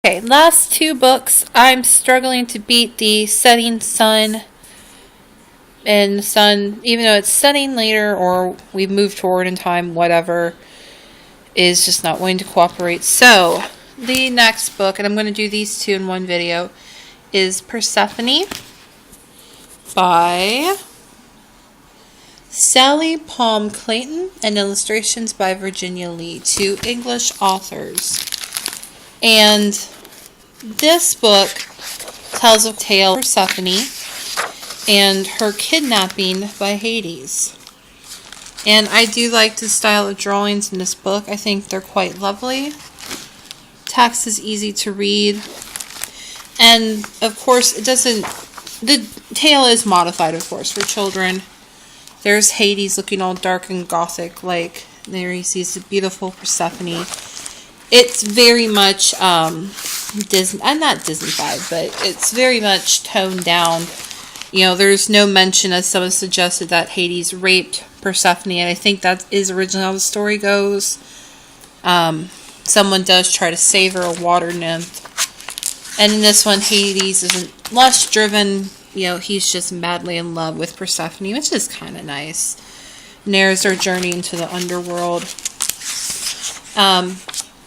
Okay, last two books. I'm struggling to beat the setting sun. And the sun, even though it's setting later or we've moved forward in time, whatever, is just not willing to cooperate. So, the next book, and I'm going to do these two in one video, is Persephone by Sally Palm Clayton and illustrations by Virginia Lee, two English authors. And this book tells a tale of Persephone and her kidnapping by Hades. And I do like the style of drawings in this book. I think they're quite lovely. Text is easy to read. And of course, the tale is modified, of course, for children. There's Hades looking all dark and gothic, like there he sees the beautiful Persephone. It's very much Disney, not Disney-fied, but it's very much toned down. You know, there's no mention, as someone suggested, that Hades raped Persephone, and I think that is originally how the story goes. Someone does try to save her, a water nymph. And in this one, Hades isn't lust-driven. You know, he's just madly in love with Persephone, which is kind of nice. Narrates their journey into the underworld.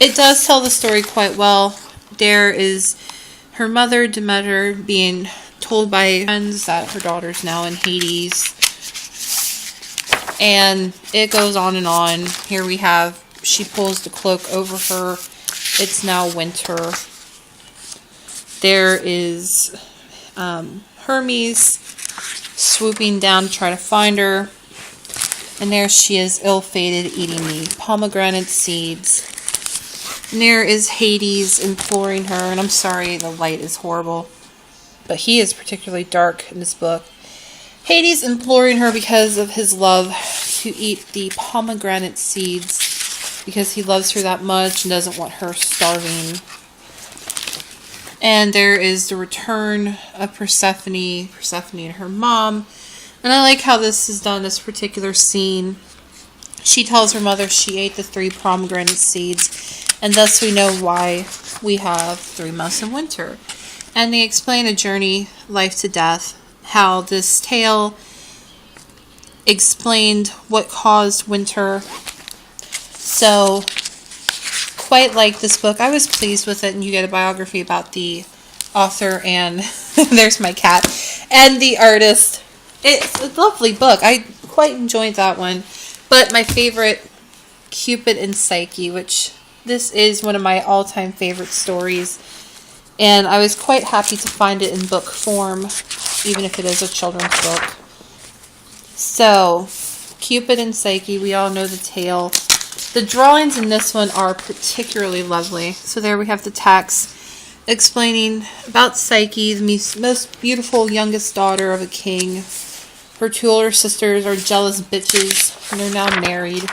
It does tell the story quite well. There is her mother, Demeter, being told by friends that her daughter's now in Hades. And it goes on and on. Here we have, she pulls the cloak over her. It's now winter. There is Hermes swooping down to try to find her. And there she is, ill-fated, eating the pomegranate seeds. And there is Hades imploring her. And I'm sorry, the light is horrible, but he is particularly dark in this book. Hades imploring her because of his love to eat the pomegranate seeds, because he loves her that much and doesn't want her starving. And there is the return of Persephone and her mom. And I like how this is done, this particular scene. She tells her mother she ate the 3 pomegranate seeds, and thus we know why we have 3 months of winter. And they explain a journey, life to death, how this tale explained what caused winter. So, quite like this book. I was pleased with it, and you get a biography about the author, and there's my cat, and the artist. It's a lovely book. I quite enjoyed that one. But my favorite, Cupid and Psyche, which this is one of my all-time favorite stories. And I was quite happy to find it in book form, even if it is a children's book. So, Cupid and Psyche, we all know the tale. The drawings in this one are particularly lovely. So there we have the text explaining about Psyche, the most beautiful youngest daughter of a king. Her 2 older sisters are jealous bitches, and they're now married.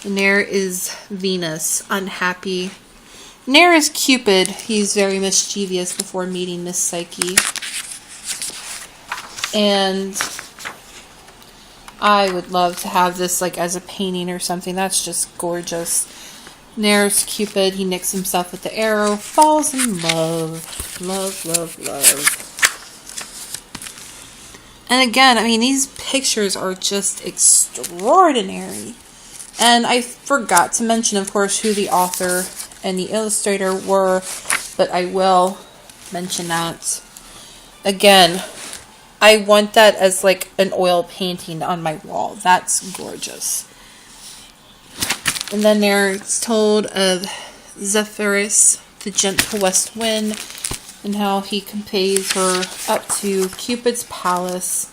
And there is Venus, unhappy. And there is Cupid. He's very mischievous before meeting Miss Psyche. And I would love to have this like as a painting or something. That's just gorgeous. And there's Cupid. He nicks himself with the arrow. Falls in love. Love, love, love. And again, I mean, these pictures are just extraordinary. And I forgot to mention, of course, who the author and the illustrator were, but I will mention that. Again, I want that as like an oil painting on my wall. That's gorgeous. And then there's told of Zephyrus, the gentle west wind, and how he conveys her up to Cupid's palace.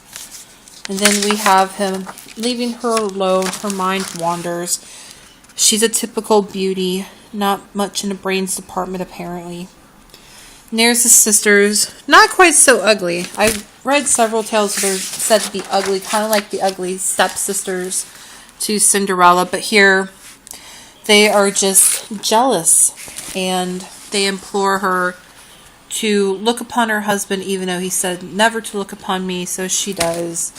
And then we have him leaving her alone. Her mind wanders. She's a typical beauty, not much in the brains department apparently. And there's the sisters, not quite so ugly. I've read several tales that are said to be ugly, kind of like the ugly stepsisters to Cinderella, but here they are just jealous, and they implore her to look upon her husband, even though he said never to look upon me, so she does.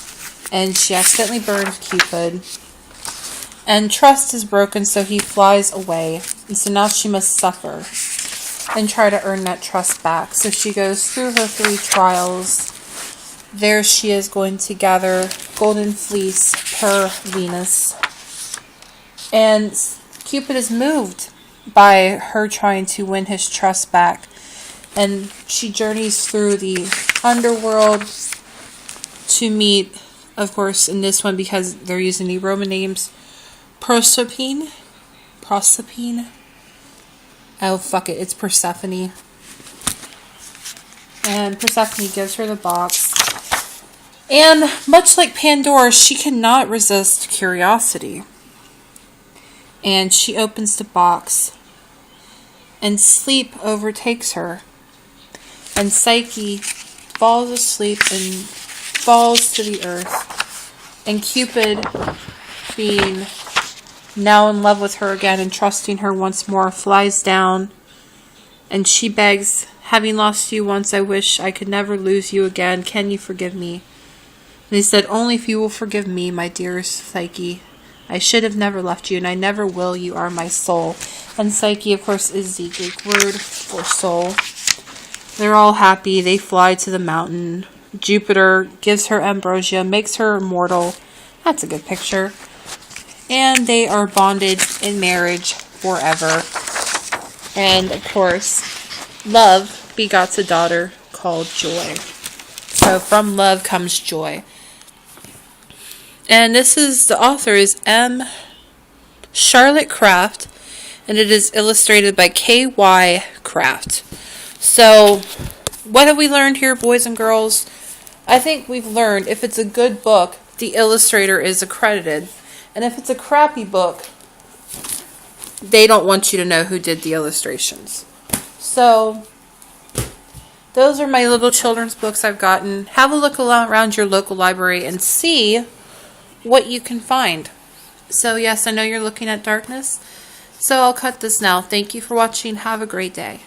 And she accidentally burns Cupid. And trust is broken, so he flies away. And so now she must suffer. and try to earn that trust back. So she goes through her 3 trials. There she is going to gather golden fleece per Venus. And Cupid is moved by her trying to win his trust back. And she journeys through the underworld to meet, of course, in this one, because they're using the Roman names, Proserpine. Oh, fuck it. It's Persephone. And Persephone gives her the box. And much like Pandora, she cannot resist curiosity. And she opens the box. And sleep overtakes her. And Psyche falls asleep and falls to the earth. And Cupid, being now in love with her again and trusting her once more, flies down. And she begs, having lost you once, I wish I could never lose you again. Can you forgive me? And he said, only if you will forgive me, my dearest Psyche. I should have never left you, and I never will. You are my soul. And Psyche, of course, is the Greek word for soul. They're all happy. They fly to the mountain. Jupiter gives her ambrosia, makes her immortal. That's a good picture. And they are bonded in marriage forever. And, of course, love begots a daughter called Joy. So from love comes joy. And the author is M. Charlotte Craft. And it is illustrated by K.Y. Craft. So, what have we learned here, boys and girls? I think we've learned if it's a good book, the illustrator is accredited. And if it's a crappy book, they don't want you to know who did the illustrations. So, those are my little children's books I've gotten. Have a look around your local library and see what you can find. So, yes, I know you're looking at darkness. So, I'll cut this now. Thank you for watching. Have a great day.